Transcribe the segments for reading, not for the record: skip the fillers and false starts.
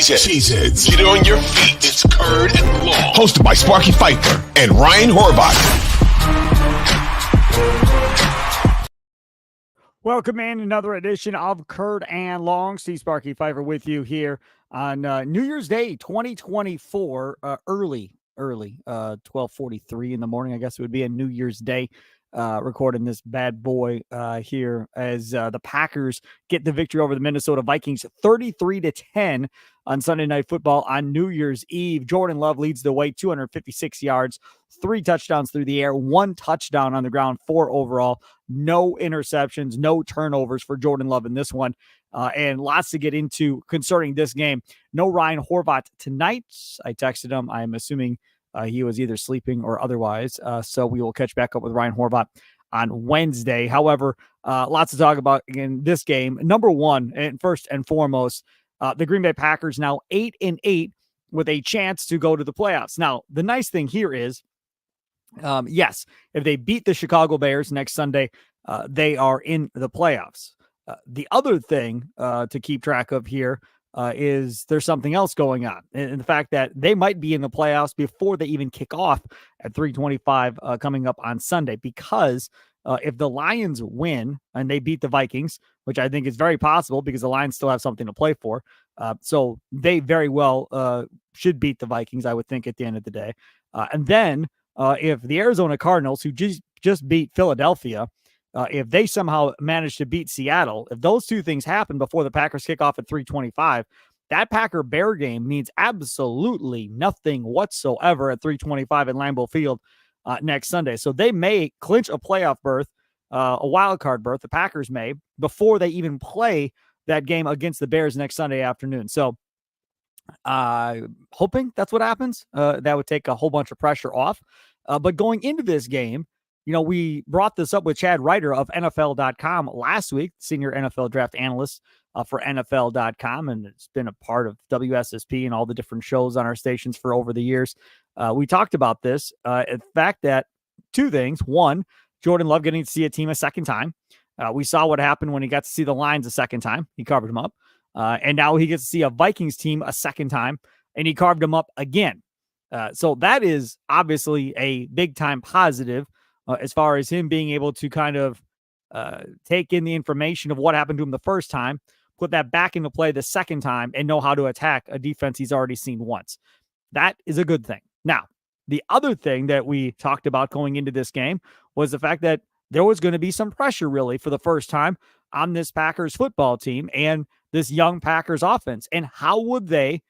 Cheeseheads. Get on your feet. It's Curd and Long. Hosted by Sparky, Fifer, and Ryan Horvath. Welcome in another edition of Curd and Long. Steve Sparky Fifer with you here on New Year's Day 2024, early 12:43 in the morning. I guess it would be a New Year's Day. Recording this bad boy here as the Packers get the victory over the Minnesota Vikings 33-10 on Sunday Night Football on New Year's Eve. Jordan Love leads the way, 256 yards, 3 touchdowns through the air, 1 touchdown on the ground, 4 overall, no interceptions, no turnovers for Jordan Love in this one, and lots to get into concerning this game. No Ryan Horvath tonight. I texted him. I'm assuming he was either sleeping or otherwise. So we will catch back up with Ryan Horvath on Wednesday. However, lots to talk about in this game. Number one, and first and foremost, the Green Bay Packers now 8-8 with a chance to go to the playoffs. Now, the nice thing here is, yes, if they beat the Chicago Bears next Sunday, they are in the playoffs. The other thing to keep track of here is there's something else going on. And the fact that they might be in the playoffs before they even kick off at 3:25 coming up on Sunday, because if the Lions win and they beat the Vikings, which I think is very possible because the Lions still have something to play for. So they very well should beat the Vikings, I would think, at the end of the day. And then if the Arizona Cardinals, who just beat Philadelphia, if they somehow manage to beat Seattle, if those two things happen before the Packers kick off at 3:25, that Packer-Bear game means absolutely nothing whatsoever at 3:25 at Lambeau Field next Sunday. So they may clinch a playoff berth, a wild card berth, the Packers may, before they even play that game against the Bears next Sunday afternoon. So hoping that's what happens. That would take a whole bunch of pressure off. But going into this game, you know, we brought this up with Chad Ryder of NFL.com last week, senior NFL draft analyst for NFL.com, and it's been a part of WSSP and all the different shows on our stations for over the years. We talked about this, in fact, that two things. One, Jordan Love getting to see a team a second time. We saw what happened when he got to see the Lions a second time. He covered them up. And now he gets to see a Vikings team a second time, and he carved them up again. So that is obviously a big-time positive as far as him being able to kind of take in the information of what happened to him the first time, put that back into play the second time, and know how to attack a defense he's already seen once. That is a good thing. Now, the other thing that we talked about going into this game was the fact that there was going to be some pressure, really, for the first time on this Packers football team and this young Packers offense. And how would they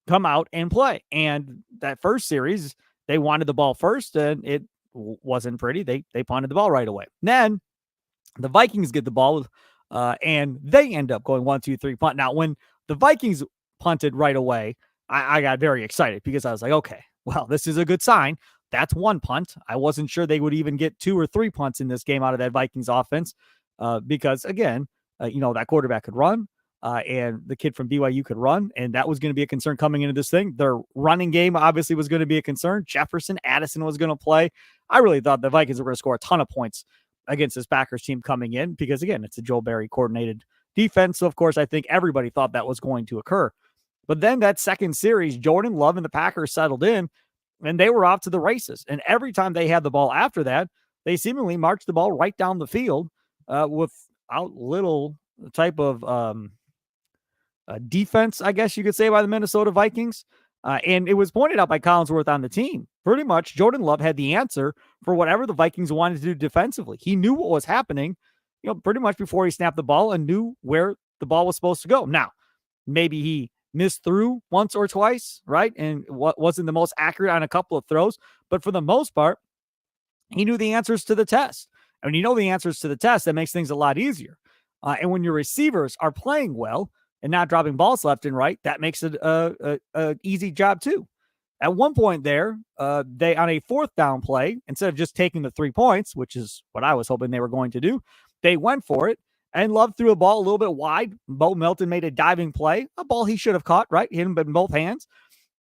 come out and play? And that first series, they wanted the ball first, and it wasn't pretty. They punted the ball right away. Then the Vikings get the ball, and they end up going 1-2-3 punt. Now, when the Vikings punted right away, I got very excited because I was like, okay, well, this is a good sign. That's one punt. I wasn't sure they would even get 2 or 3 punts in this game out of that Vikings offense because, again, that quarterback could run. And the kid from BYU could run, and that was going to be a concern coming into this thing. Their running game obviously was going to be a concern. Jefferson, Addison was going to play. I really thought the Vikings were going to score a ton of points against this Packers team coming in because, again, it's a Joe Barry coordinated defense. So, of course, I think everybody thought that was going to occur. But then that second series, Jordan Love and the Packers settled in, and they were off to the races. And every time they had the ball after that, they seemingly marched the ball right down the field without little type of defense, I guess you could say, by the Minnesota Vikings. And it was pointed out by Collinsworth on the team. Pretty much, Jordan Love had the answer for whatever the Vikings wanted to do defensively. He knew what was happening, pretty much before he snapped the ball and knew where the ball was supposed to go. Now, maybe he missed through once or twice, right? And wasn't the most accurate on a couple of throws. But for the most part, he knew the answers to the test. And when you know the answers to the test, that makes things a lot easier. And when your receivers are playing well and not dropping balls left and right, that makes it a easy job too. At one point there, they, on a 4th down play, instead of just taking the 3 points, which is what I was hoping they were going to do, they went for it, and Love threw a ball a little bit wide. Bo Melton made a diving play, a ball he should have caught, right? Hit him in both hands,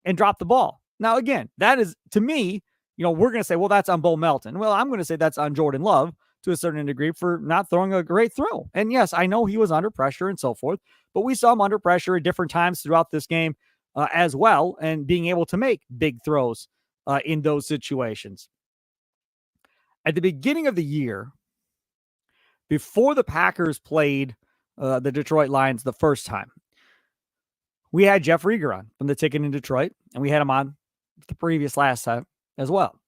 and dropped the ball. Now, again, that is, to me, we're going to say, well, that's on Bo Melton. Well, I'm going to say that's on Jordan Love to a certain degree for not throwing a great throw. And yes, I know he was under pressure and so forth, but we saw him under pressure at different times throughout this game as well, and being able to make big throws in those situations. At the beginning of the year, before the Packers played the Detroit Lions the first time, we had Jeff Rieger on from the Ticket in Detroit, and we had him on the previous last time as well.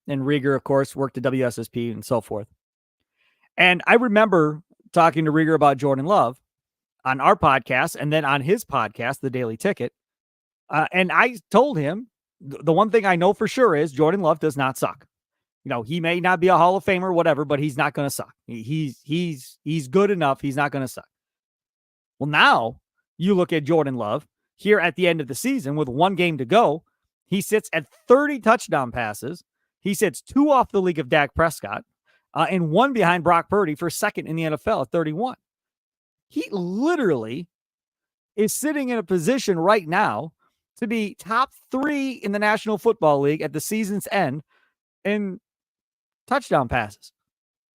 And Rieger, of course, worked at WSSP and so forth. And I remember talking to Rieger about Jordan Love on our podcast and then on his podcast, The Daily Ticket. And I told him the one thing I know for sure is Jordan Love does not suck. You know, he may not be a Hall of Famer, whatever, but he's not going to suck. He's good enough. He's not going to suck. Well, now you look at Jordan Love here at the end of the season with one game to go. He sits at 30 touchdown passes. He sits 2 off the league of Dak Prescott and 1 behind Brock Purdy for second in the NFL at 31. He literally is sitting in a position right now to be top 3 in the National Football League at the season's end in touchdown passes.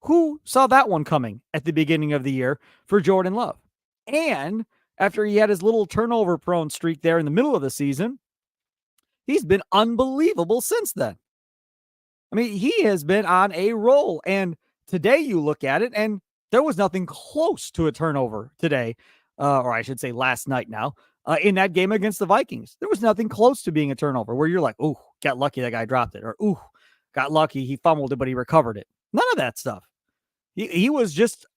Who saw that one coming at the beginning of the year for Jordan Love? And after he had his little turnover-prone streak there in the middle of the season, he's been unbelievable since then. I mean, he has been on a roll. And today you look at it, and there was nothing close to a turnover today, or I should say last night now, in that game against the Vikings. There was nothing close to being a turnover where you're like, ooh, got lucky that guy dropped it, or ooh, got lucky he fumbled it, but he recovered it. None of that stuff. He was just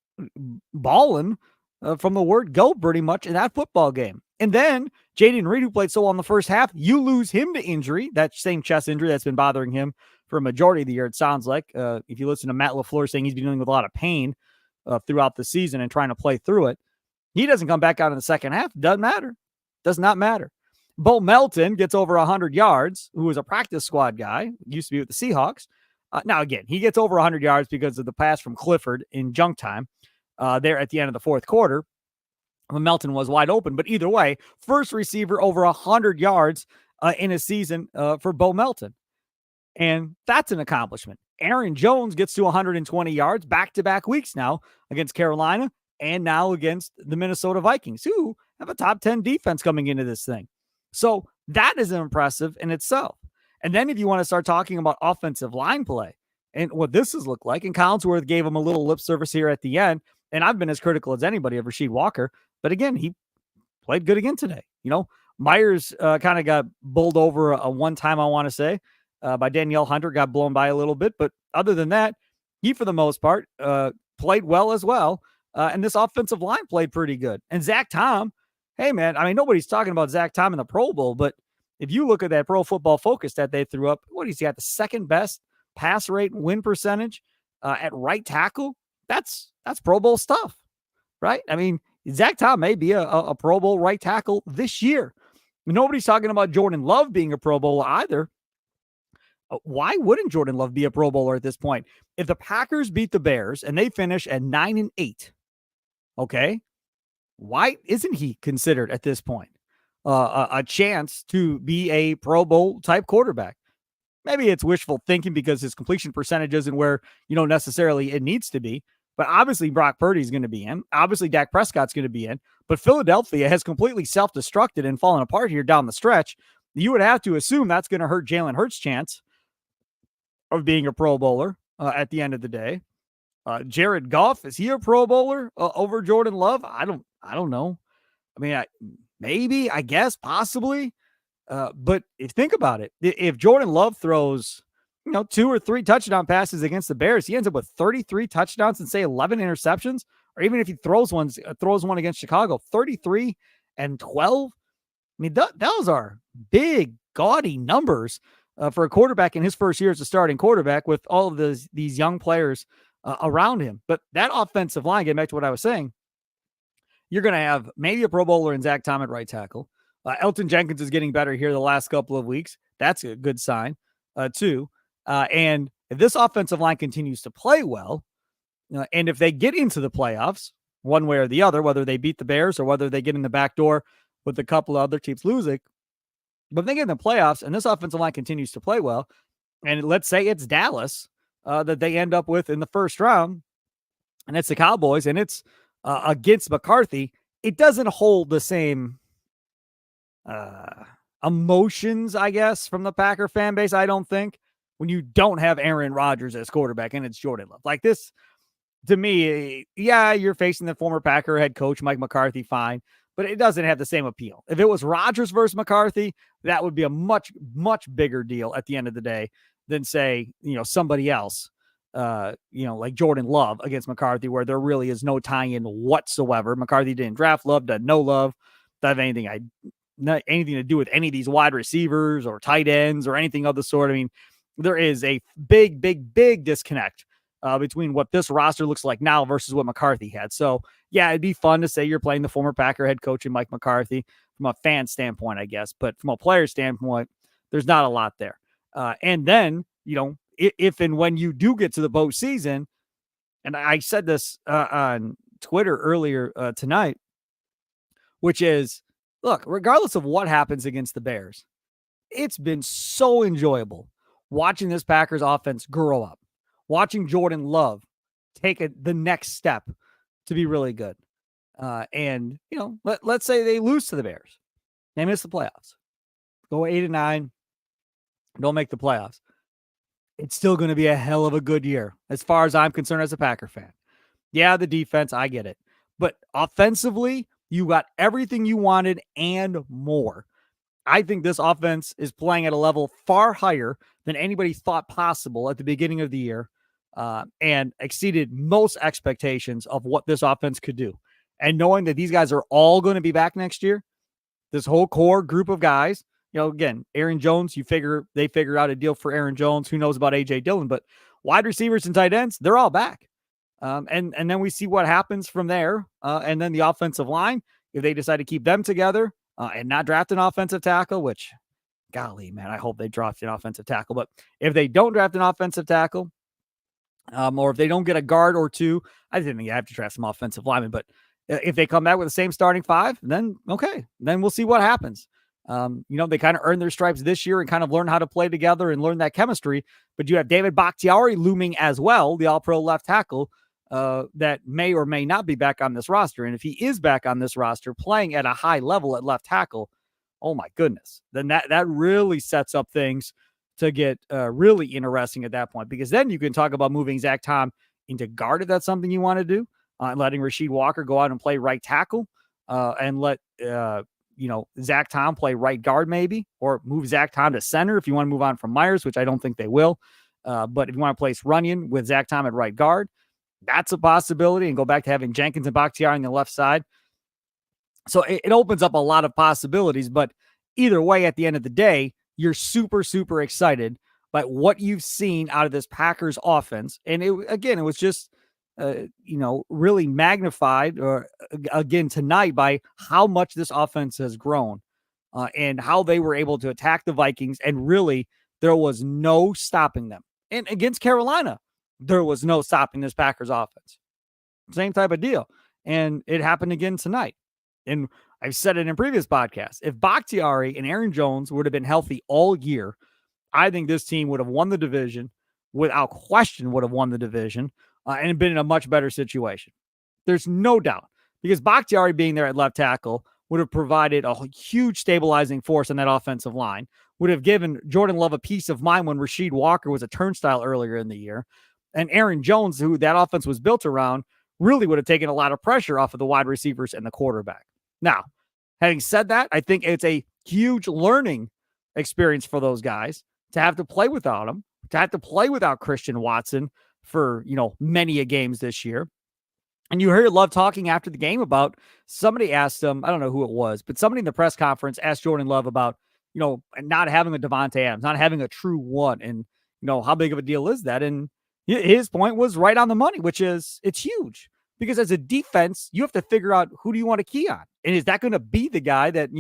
balling from the word go pretty much in that football game. And then Jaden Reed, who played so well in the first half, you lose him to injury, that same chest injury that's been bothering him for a majority of the year, it sounds like. If you listen to Matt LaFleur saying he's been dealing with a lot of pain throughout the season and trying to play through it, he doesn't come back out in the second half. Doesn't matter. Does not matter. Bo Melton gets over 100 yards, who was a practice squad guy, used to be with the Seahawks. Now, again, he gets over 100 yards because of the pass from Clifford in junk time there at the end of the fourth quarter when Melton was wide open. But either way, first receiver over 100 yards in a season for Bo Melton. And that's an accomplishment. Aaron Jones gets to 120 yards back-to-back weeks now against Carolina and now against the Minnesota Vikings, who have a top 10 defense coming into this thing. So that is impressive in itself. And then if you want to start talking about offensive line play and what this has looked like, and Collinsworth gave him a little lip service here at the end, and I've been as critical as anybody of Rasheed Walker, but again, he played good again today. You know, Myers kind of got bowled over a one time, I want to say, by Danielle Hunter, got blown by a little bit. But other than that, he, for the most part, played well as well. And this offensive line played pretty good. And Zach Tom, hey, man, I mean, nobody's talking about Zach Tom in the Pro Bowl, but if you look at that Pro Football Focus that they threw up, what he's got the second best pass rate and win percentage at right tackle. That's Pro Bowl stuff, right? I mean, Zach Tom may be a Pro Bowl right tackle this year. Nobody's talking about Jordan Love being a Pro Bowler either. Why wouldn't Jordan Love be a Pro Bowler at this point? If the Packers beat the Bears and they finish at 9-8, okay, why isn't he considered at this point a chance to be a Pro Bowl type quarterback? Maybe it's wishful thinking because his completion percentage isn't where, necessarily it needs to be. But obviously Brock Purdy is going to be in. Obviously Dak Prescott's going to be in. But Philadelphia has completely self-destructed and fallen apart here down the stretch. You would have to assume that's going to hurt Jalen Hurts' chance of being a Pro Bowler at the end of the day. Jared Goff, is he a Pro Bowler over Jordan Love? I don't know. I mean, maybe, I guess, possibly. But think about it. If Jordan Love throws, 2 or 3 touchdown passes against the Bears, he ends up with 33 touchdowns and say 11 interceptions. Or even if he throws one against Chicago, 33 and 12. I mean, those are big, gaudy numbers for a quarterback in his first year as a starting quarterback with all of these young players around him. But that offensive line, getting back to what I was saying, you're going to have maybe a Pro Bowler in Zach Tom at right tackle. Elton Jenkins is getting better here the last couple of weeks. That's a good sign, too. And if this offensive line continues to play well, and if they get into the playoffs, one way or the other, whether they beat the Bears or whether they get in the back door with a couple of other teams losing, but if they get in the playoffs and this offensive line continues to play well, and let's say it's Dallas that they end up with in the first round, and it's the Cowboys, and it's against McCarthy. It doesn't hold the same emotions, I guess, from the Packer fan base, I don't think, when you don't have Aaron Rodgers as quarterback and it's Jordan Love. Like this, to me, yeah, you're facing the former Packer head coach, Mike McCarthy, fine, but it doesn't have the same appeal. If it was Rodgers versus McCarthy, that would be a much, much bigger deal at the end of the day than, say, somebody else, like Jordan Love against McCarthy, where there really is no tie-in whatsoever. McCarthy didn't draft Love, doesn't know Love, doesn't have anything to do with any of these wide receivers or tight ends or anything of the sort. I mean, there is a big, big, big disconnect between what this roster looks like now versus what McCarthy had. So, yeah, it'd be fun to say you're playing the former Packer head coach and Mike McCarthy from a fan standpoint, I guess. But from a player standpoint, there's not a lot there. And then, if and when you do get to the postseason, and I said this on Twitter earlier tonight, which is, look, regardless of what happens against the Bears, it's been so enjoyable watching this Packers offense grow up, watching Jordan Love take the next step to be really good. And, let's say they lose to the Bears. They miss the playoffs. Go 8-9. Don't make the playoffs. It's still going to be a hell of a good year as far as I'm concerned as a Packer fan. Yeah, the defense, I get it. But offensively, you got everything you wanted and more. I think this offense is playing at a level far higher than anybody thought possible at the beginning of the year, and exceeded most expectations of what this offense could do. And knowing that these guys are all going to be back next year, this whole core group of guys, again, Aaron Jones, they figure out a deal for Aaron Jones. Who knows about A.J. Dillon? But wide receivers and tight ends, they're all back. And then we see what happens from there. And then the offensive line, if they decide to keep them together and not draft an offensive tackle, which, golly, man, I hope they draft an offensive tackle. But if they don't draft an offensive tackle, or if they don't get a guard or two, I didn't think you have to draft some offensive linemen. But if they come back with the same starting five, then okay, then we'll see what happens. They kind of earned their stripes this year and kind of learn how to play together and learn that chemistry. But you have David Bakhtiari looming as well, the all-pro left tackle, that may or may not be back on this roster. And if he is back on this roster playing at a high level at left tackle, oh my goodness, then that really sets up things to get really interesting at that point, because then you can talk about moving Zach Tom into guard if that's something you want to do, and letting Rasheed Walker go out and play right tackle, and let Zach Tom play right guard maybe, or move Zach Tom to center if you want to move on from Myers, which I don't think they will. But if you want to place Runyon with Zach Tom at right guard, that's a possibility, and go back to having Jenkins and Bakhtiari on the left side. So it opens up a lot of possibilities, but either way, at the end of the day, you're super, super excited by what you've seen out of this Packers offense. And it was just, really magnified again tonight by how much this offense has grown and how they were able to attack the Vikings. And really, there was no stopping them. And against Carolina, there was no stopping this Packers offense. Same type of deal. And it happened again tonight. And I've said it in previous podcasts. If Bakhtiari and Aaron Jones would have been healthy all year, I think this team would have won the division, without question would have won the division, and been in a much better situation. There's no doubt, because Bakhtiari being there at left tackle would have provided a huge stabilizing force on that offensive line, would have given Jordan Love a peace of mind when Rasheed Walker was a turnstile earlier in the year. And Aaron Jones, who that offense was built around, really would have taken a lot of pressure off of the wide receivers and the quarterback. Now, having said that, I think it's a huge learning experience for those guys to have to play without him, to have to play without Christian Watson for, many a games this year. And you heard Love talking after the game about, somebody asked him, I don't know who it was, but somebody in the press conference asked Jordan Love about, not having a Devontae Adams, not having a true one. And, how big of a deal is that? And his point was right on the money, which is it's huge, because as a defense, you have to figure out who do you want to key on. And is that going to be the guy that,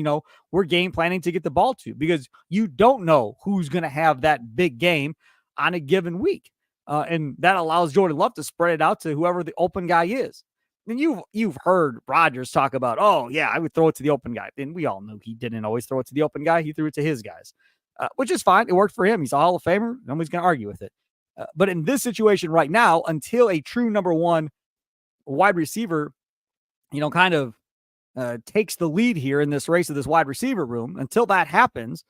we're game planning to get the ball to? Because you don't know who's going to have that big game on a given week. And that allows Jordan Love to spread it out to whoever the open guy is. And you've heard Rodgers talk about, oh, yeah, I would throw it to the open guy. And we all knew he didn't always throw it to the open guy. He threw it to his guys, which is fine. It worked for him. He's a Hall of Famer. Nobody's going to argue with it. But in this situation right now, until a true number one wide receiver, kind of takes the lead here in this race of this wide receiver room, until that happens,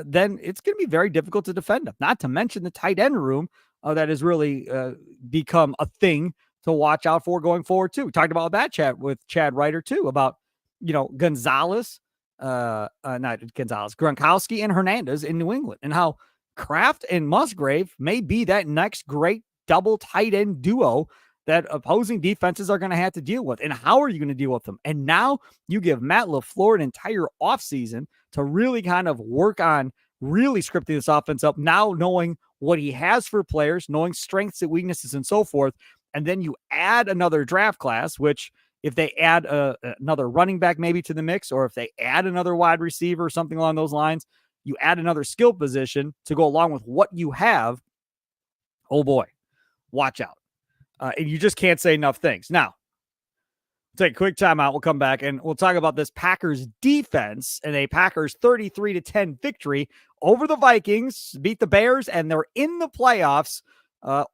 then it's going to be very difficult to defend them. Not to mention the tight end room that has really become a thing to watch out for going forward too. We talked about that chat with Chad Ryder too about Gonzalez, not Gonzalez, Gronkowski and Hernandez in New England, and how Kraft and Musgrave may be that next great double tight end duo that opposing defenses are going to have to deal with. And how are you going to deal with them? And now you give Matt LaFleur an entire offseason to really kind of work on really scripting this offense up, now knowing what he has for players, knowing strengths and weaknesses and so forth. And then you add another draft class, which if they add another running back maybe to the mix, or if they add another wide receiver or something along those lines, you add another skill position to go along with what you have. Oh boy, watch out. And you just can't say enough things. Now, take a quick timeout. We'll come back and we'll talk about this Packers defense and a Packers 33-10 victory over the Vikings, beat the Bears, and they're in the playoffs,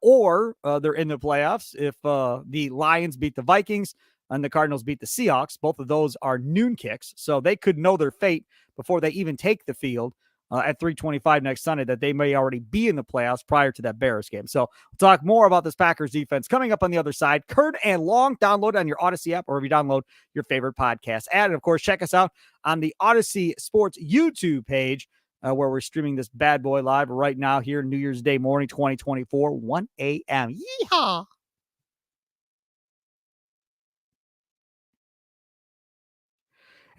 or they're in the playoffs if the Lions beat the Vikings and the Cardinals beat the Seahawks. Both of those are noon kicks, so they could know their fate before they even take the field at 3:25 next Sunday, that they may already be in the playoffs prior to that Bears game. So we'll talk more about this Packers defense coming up on the other side. Curd and Long, download on your Odyssey app or wherever you download your favorite podcast app. And of course, check us out on the Odyssey Sports YouTube page, where we're streaming this bad boy live right now here, New Year's Day morning, 2024, 1 a.m. Yeehaw!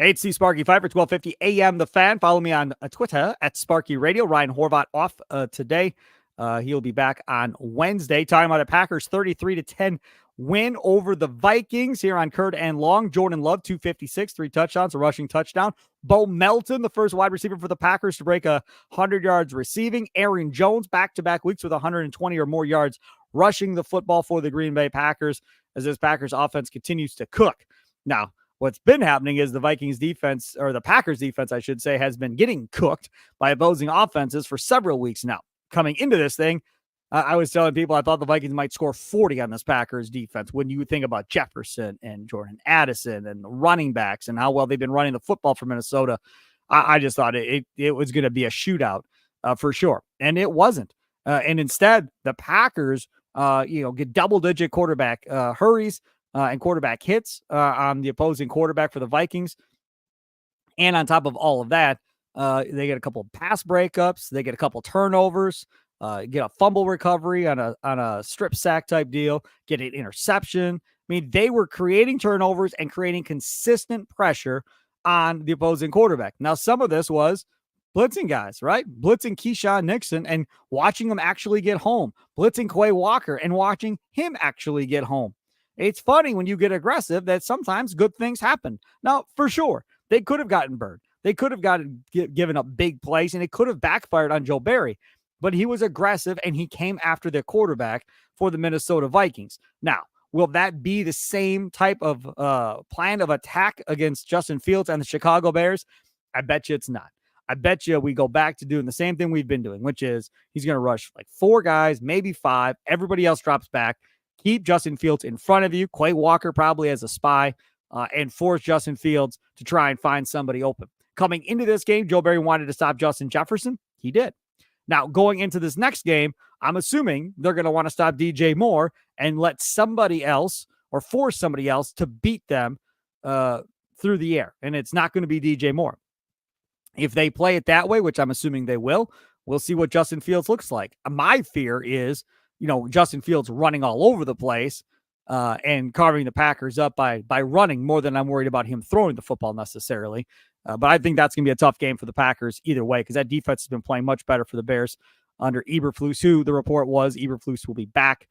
HC Sparky Fifer, 1250 a.m. The Fan. Follow me on Twitter at Sparky Radio. Ryan Horvat off today. He'll be back on Wednesday. Talking about a Packers 33-10 win over the Vikings here on Curd and Long. Jordan Love, 256, 3 touchdowns, a rushing touchdown. Bo Melton, the first wide receiver for the Packers to break 100 yards receiving. Aaron Jones, back-to-back weeks with 120 or more yards rushing the football for the Green Bay Packers as this Packers offense continues to cook. Now, what's been happening is the Vikings defense, or the Packers defense, I should say, has been getting cooked by opposing offenses for several weeks now. Coming into this thing, I was telling people I thought the Vikings might score 40 on this Packers defense. When you think about Jefferson and Jordan Addison and the running backs and how well they've been running the football for Minnesota, I just thought it was going to be a shootout for sure. And it wasn't. And instead, the Packers, get double-digit quarterback hurries and quarterback hits on the opposing quarterback for the Vikings. And on top of all of that, they get a couple of pass breakups. They get a couple turnovers, get a fumble recovery on a strip sack type deal, get an interception. I mean, they were creating turnovers and creating consistent pressure on the opposing quarterback. Now, some of this was blitzing guys, right? Blitzing Keyshawn Nixon and watching him actually get home. Blitzing Quay Walker and watching him actually get home. It's funny when you get aggressive that sometimes good things happen. Now, for sure, they could have gotten burned. They could have given up big plays, and it could have backfired on Joe Barry. But he was aggressive, and he came after the quarterback for the Minnesota Vikings. Now, will that be the same type of plan of attack against Justin Fields and the Chicago Bears? I bet you it's not. I bet you we go back to doing the same thing we've been doing, which is he's going to rush like 4 guys, maybe 5. Everybody else drops back. Keep Justin Fields in front of you. Quay Walker probably as a spy, and force Justin Fields to try and find somebody open. Coming into this game, Joe Barry wanted to stop Justin Jefferson. He did. Now, going into this next game, I'm assuming they're going to want to stop DJ Moore and let somebody else or force somebody else to beat them through the air. And it's not going to be DJ Moore. If they play it that way, which I'm assuming they will, we'll see what Justin Fields looks like. My fear is, Justin Fields running all over the place and carving the Packers up by running more than I'm worried about him throwing the football necessarily. But I think that's going to be a tough game for the Packers either way, because that defense has been playing much better for the Bears under Eberflus, who the report was Eberflus will be back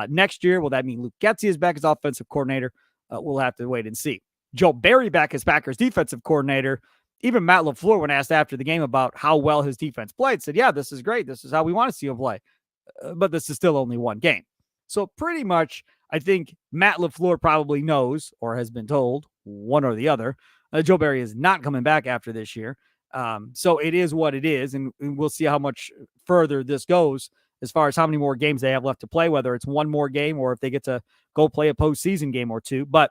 next year. Will that mean Luke Getsy is back as offensive coordinator? We'll have to wait and see. Joe Barry back as Packers defensive coordinator. Even Matt LaFleur, when asked after the game about how well his defense played, said, yeah, this is great. This is how we want to see him play. But this is still only one game. So pretty much, I think Matt LaFleur probably knows or has been told, one or the other, Joe Barry is not coming back after this year. So it is what it is, and we'll see how much further this goes as far as how many more games they have left to play, whether it's one more game or if they get to go play a postseason game or two. But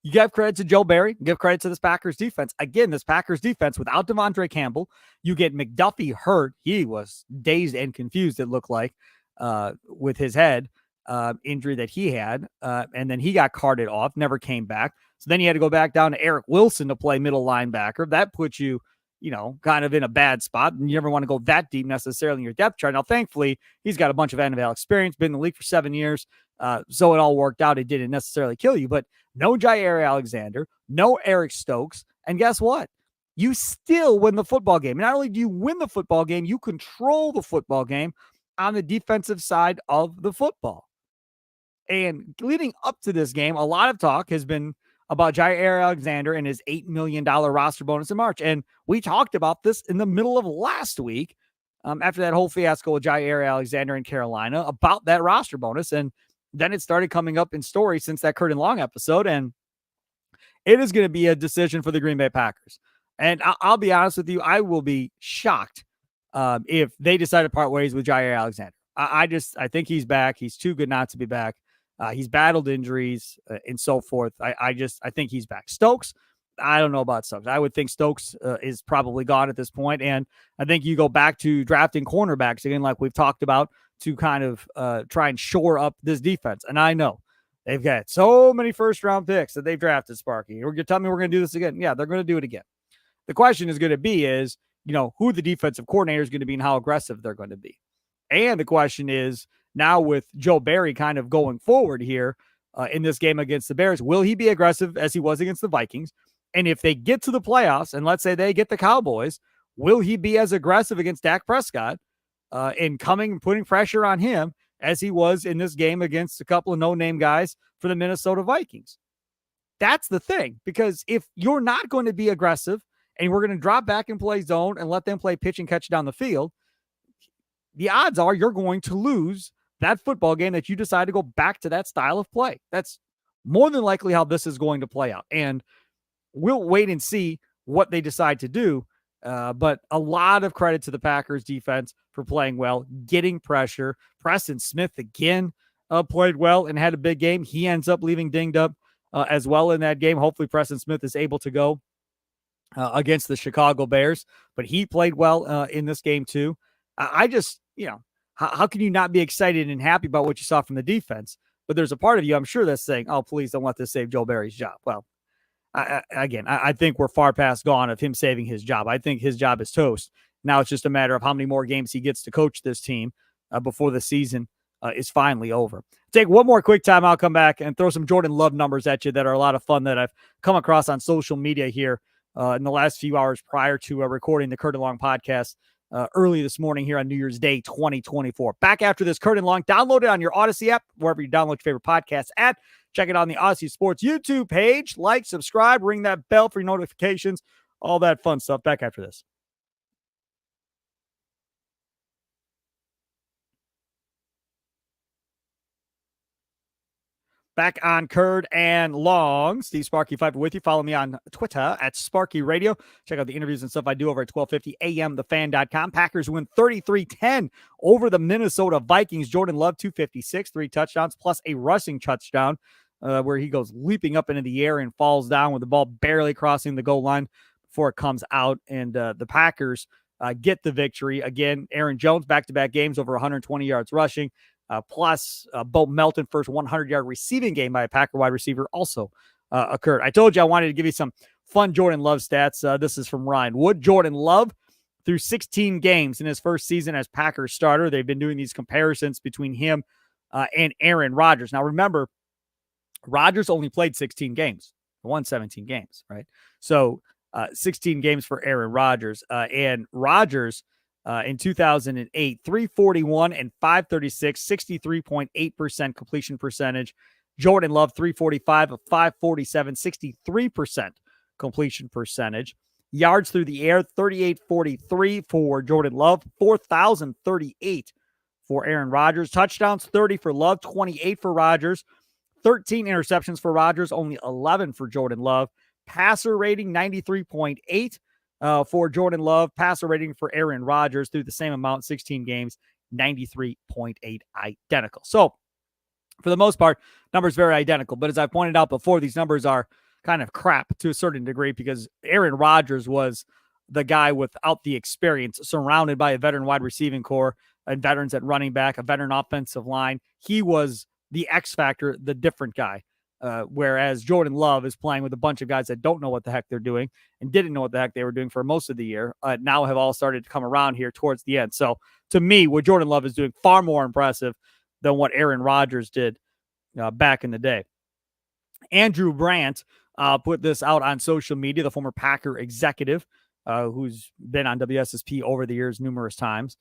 you give credit to Joe Barry, give credit to this Packers defense. Again, this Packers defense without Devondre Campbell, you get McDuffie hurt. He was dazed and confused, it looked like, with his head injury that he had. And then he got carted off, never came back. So then you had to go back down to Eric Wilson to play middle linebacker. That puts you, kind of in a bad spot. And you never want to go that deep necessarily in your depth chart. Now, thankfully, he's got a bunch of NFL experience, been in the league for 7 years. So it all worked out. It didn't necessarily kill you, but no Jair Alexander, no Eric Stokes. And guess what? You still win the football game. Not only do you win the football game, you control the football game on the defensive side of the football. And leading up to this game, a lot of talk has been about Jair Alexander and his $8 million roster bonus in March. And we talked about this in the middle of last week after that whole fiasco with Jair Alexander in Carolina about that roster bonus. And then it started coming up in stories since that Curtin Long episode. And it is going to be a decision for the Green Bay Packers. And I'll be honest with you, I will be shocked if they decide to part ways with Jair Alexander. I think he's back. He's too good not to be back. He's battled injuries and so forth. I think he's back. Stokes, I don't know about Stokes. I would think Stokes is probably gone at this point. And I think you go back to drafting cornerbacks again, like we've talked about, to kind of try and shore up this defense. And I know they've got so many first-round picks that they've drafted, Sparky. You're going to tell me we're going to do this again? Yeah, they're going to do it again. The question is going to be is, who the defensive coordinator is going to be and how aggressive they're going to be. And the question is, now with Joe Barry kind of going forward here in this game against the Bears, will he be aggressive as he was against the Vikings? And if they get to the playoffs, and let's say they get the Cowboys, will he be as aggressive against Dak Prescott in coming and putting pressure on him as he was in this game against a couple of no-name guys for the Minnesota Vikings? That's the thing, because if you're not going to be aggressive and we're going to drop back and play zone and let them play pitch and catch down the field, the odds are you're going to lose that football game that you decide to go back to that style of play. That's more than likely how this is going to play out. And we'll wait and see what they decide to do. But a lot of credit to the Packers defense for playing well, getting pressure. Preston Smith again played well and had a big game. He ends up leaving dinged up as well in that game. Hopefully Preston Smith is able to go against the Chicago Bears, but he played well in this game too. I just, how can you not be excited and happy about what you saw from the defense? But there's a part of you, I'm sure, that's saying, oh, please don't let this save Joe Barry's job. Well, I think we're far past gone of him saving his job. I think his job is toast. Now it's just a matter of how many more games he gets to coach this team before the season is finally over. Take one more quick time. I'll come back and throw some Jordan Love numbers at you that are a lot of fun that I've come across on social media here in the last few hours prior to recording the Curtin Long podcast early this morning here on New Year's Day 2024. Back after this, Curtin Long. Download it on your Odyssey app, wherever you download your favorite podcasts at. Check it on the Odyssey Sports YouTube page. Like, subscribe, ring that bell for your notifications, all that fun stuff. Back after this. Back on Curd and Long. Steve Sparky Fifer with you. Follow me on Twitter at Sparky Radio. Check out the interviews and stuff I do over at 1250 amthefan.com. Packers win 33-10 over the Minnesota Vikings. Jordan Love, 256, 3 touchdowns, plus a rushing touchdown where he goes leaping up into the air and falls down with the ball barely crossing the goal line before it comes out. And the Packers get the victory. Again, Aaron Jones, back-to-back games, over 120 yards rushing. Plus, Bo Melton, first 100-yard receiving game by a Packer wide receiver, also occurred. I told you I wanted to give you some fun Jordan Love stats. This is from Ryan Wood. Jordan Love, through 16 games in his first season as Packers starter. They've been doing these comparisons between him and Aaron Rodgers. Now, remember, Rodgers only played 16 games. He won 17 games, right? So, 16 games for Aaron Rodgers. And Rodgers, in 2008, 341 and 536, 63.8% completion percentage. Jordan Love, 345 of 547, 63% completion percentage. Yards through the air, 3,843 for Jordan Love, 4,038 for Aaron Rodgers. Touchdowns, 30 for Love, 28 for Rodgers. 13 interceptions for Rodgers, only 11 for Jordan Love. Passer rating, 93.8. For Jordan Love, passer rating for Aaron Rodgers through the same amount, 16 games, 93.8 identical. So for the most part, numbers very identical. But as I pointed out before, these numbers are kind of crap to a certain degree because Aaron Rodgers was the guy without the experience, surrounded by a veteran wide receiving core and veterans at running back, a veteran offensive line. He was the X factor, the different guy. Whereas Jordan Love is playing with a bunch of guys that don't know what the heck they're doing and didn't know what the heck they were doing for most of the year. Now have all started to come around here towards the end. So to me, what Jordan Love is doing far more impressive than what Aaron Rodgers did back in the day. Andrew Brandt put this out on social media, the former Packer executive who's been on WSSP over the years numerous times.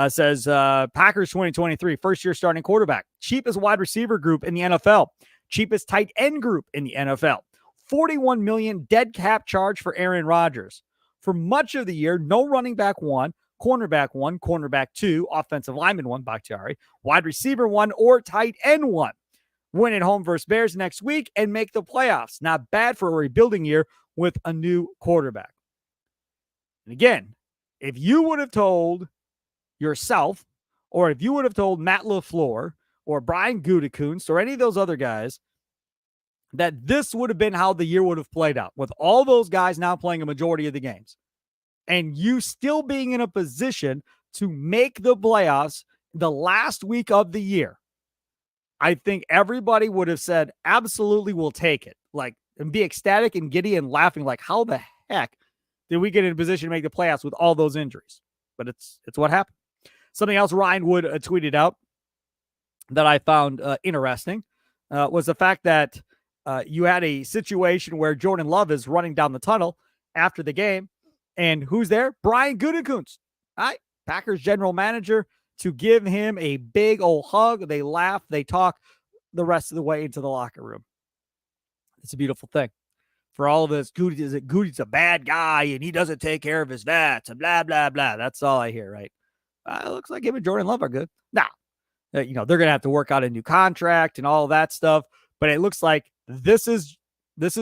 Says Packers 2023, first year starting quarterback, cheapest wide receiver group in the NFL, cheapest tight end group in the NFL, $41 million dead cap charge for Aaron Rodgers. For much of the year, no running back one, cornerback two, offensive lineman one, Bakhtiari, wide receiver one, or tight end one. Win at home versus Bears next week and make the playoffs. Not bad for a rebuilding year with a new quarterback. And again, if you would have told yourself, or if you would have told Matt LaFleur or Brian Gutekunst or any of those other guys that this would have been how the year would have played out, with all those guys now playing a majority of the games, and you still being in a position to make the playoffs the last week of the year, I think everybody would have said, absolutely, we'll take it. Like, and be ecstatic and giddy and laughing, like, how the heck did we get in a position to make the playoffs with all those injuries? But it's what happened. Something else Ryan Wood tweeted out that I found interesting was the fact that you had a situation where Jordan Love is running down the tunnel after the game. And who's there? Brian Gutekunst, right? Packers general manager, to give him a big old hug. They laugh, they talk the rest of the way into the locker room. It's a beautiful thing. For all of us, Goody's a bad guy and he doesn't take care of his vets and blah, blah, blah. That's all I hear, right? It looks like him and Jordan Love are good. Now, they're going to have to work out a new contract and all that stuff. But it looks like this is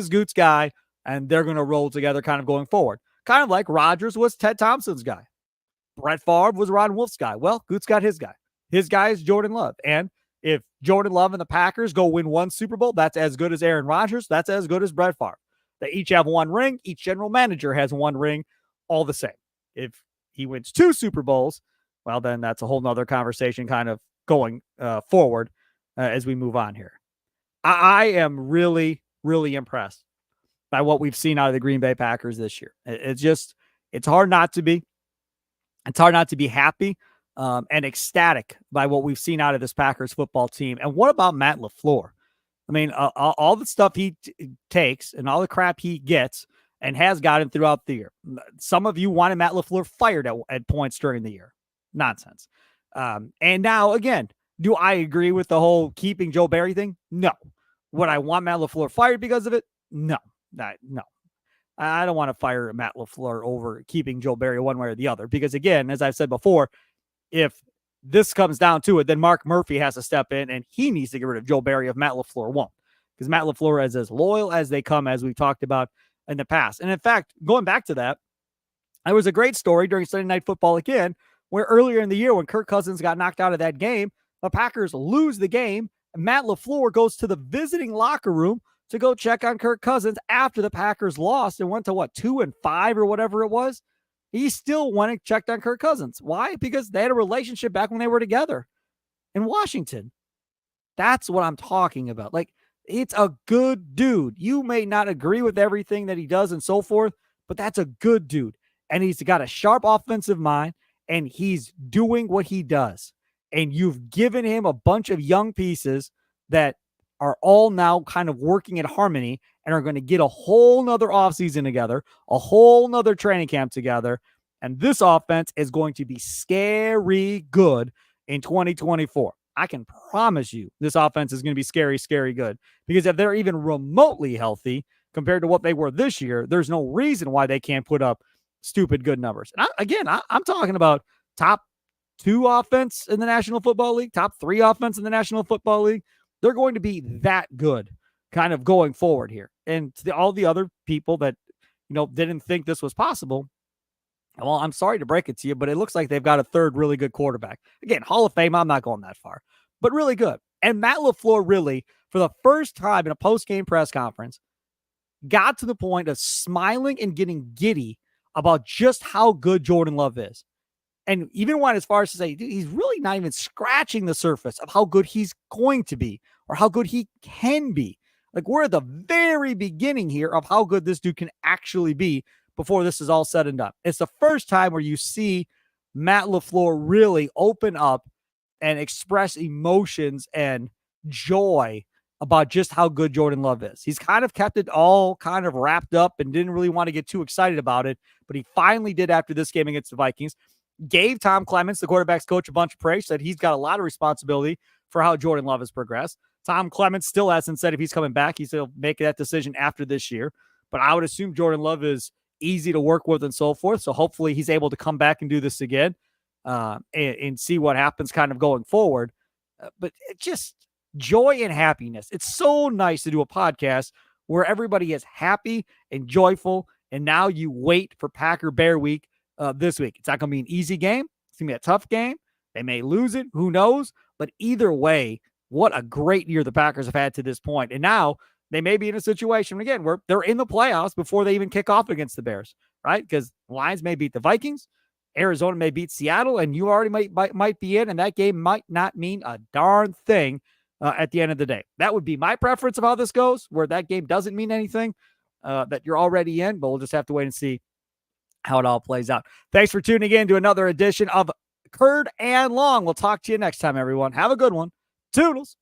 Goot's guy, and they're going to roll together kind of going forward. Kind of like Rodgers was Ted Thompson's guy. Brett Favre was Ron Wolf's guy. Well, Goot's got his guy. His guy is Jordan Love. And if Jordan Love and the Packers go win one Super Bowl, that's as good as Aaron Rodgers. That's as good as Brett Favre. They each have one ring. Each general manager has one ring, all the same. If he wins two Super Bowls, well, then that's a whole nother conversation kind of going forward as we move on here. I am really, really impressed by what we've seen out of the Green Bay Packers this year. It's hard not to be. It's hard not to be happy and ecstatic by what we've seen out of this Packers football team. And what about Matt LaFleur? I mean, all the stuff he takes and all the crap he gets and has gotten throughout the year. Some of you wanted Matt LaFleur fired at points during the year. Nonsense. And now, again, do I agree with the whole keeping Joe Barry thing? No. Would I want Matt LaFleur fired because of it? No. No. I don't want to fire Matt LaFleur over keeping Joe Barry one way or the other. Because, again, as I've said before, if this comes down to it, then Mark Murphy has to step in, and he needs to get rid of Joe Barry if Matt LaFleur won't. Because Matt LaFleur is as loyal as they come, as we've talked about in the past. And, in fact, going back to that, there was a great story during Sunday Night Football again, where earlier in the year when Kirk Cousins got knocked out of that game, the Packers lose the game, and Matt LaFleur goes to the visiting locker room to go check on Kirk Cousins after the Packers lost and went to 2-5 or whatever it was. He still went and checked on Kirk Cousins. Why? Because they had a relationship back when they were together in Washington. That's what I'm talking about. Like, it's a good dude. You may not agree with everything that he does and so forth, but that's a good dude. And he's got a sharp offensive mind, and he's doing what he does. And you've given him a bunch of young pieces that are all now kind of working in harmony and are going to get a whole nother offseason together, a whole nother training camp together. And this offense is going to be scary good in 2024. I can promise you this offense is going to be scary, scary good. Because if they're even remotely healthy compared to what they were this year, there's no reason why they can't put up stupid good numbers. And I'm talking about top 2 offense in the National Football League, top 3 offense in the National Football League. They're going to be that good kind of going forward here. And to all the other people that, didn't think this was possible, Well, I'm sorry to break it to you, but it looks like they've got a third really good quarterback. Again, Hall of Fame, I'm not going that far, but really good. And Matt LaFleur really, for the first time in a post-game press conference, got to the point of smiling and getting giddy about just how good Jordan Love is. And even went as far as to say, dude, he's really not even scratching the surface of how good he's going to be or how good he can be. Like, we're at the very beginning here of how good this dude can actually be before this is all said and done. It's the first time where you see Matt LaFleur really open up and express emotions and joy about just how good Jordan Love is. He's kind of kept it all kind of wrapped up and didn't really want to get too excited about it, but he finally did after this game against the Vikings. Gave Tom Clements, the quarterback's coach, a bunch of praise, said he's got a lot of responsibility for how Jordan Love has progressed. Tom Clements still hasn't said if he's coming back. He said he'll make that decision after this year. But I would assume Jordan Love is easy to work with and so forth. So hopefully he's able to come back and do this again and see what happens kind of going forward. But it just joy and happiness. It's so nice to do a podcast where everybody is happy and joyful. And now you wait for Packer Bear Week this week. It's not going to be an easy game. It's going to be a tough game. They may lose it. Who knows? But either way, what a great year the Packers have had to this point. And now they may be in a situation, again, where they're in the playoffs before they even kick off against the Bears, right? Because Lions may beat the Vikings. Arizona may beat Seattle, and you already might be in, and that game might not mean a darn thing at the end of the day. That would be my preference of how this goes, where that game doesn't mean anything, that you're already in, but we'll just have to wait and see how it all plays out. Thanks for tuning in to another edition of Curd and Long. We'll talk to you next time, everyone. Have a good one. Toodles.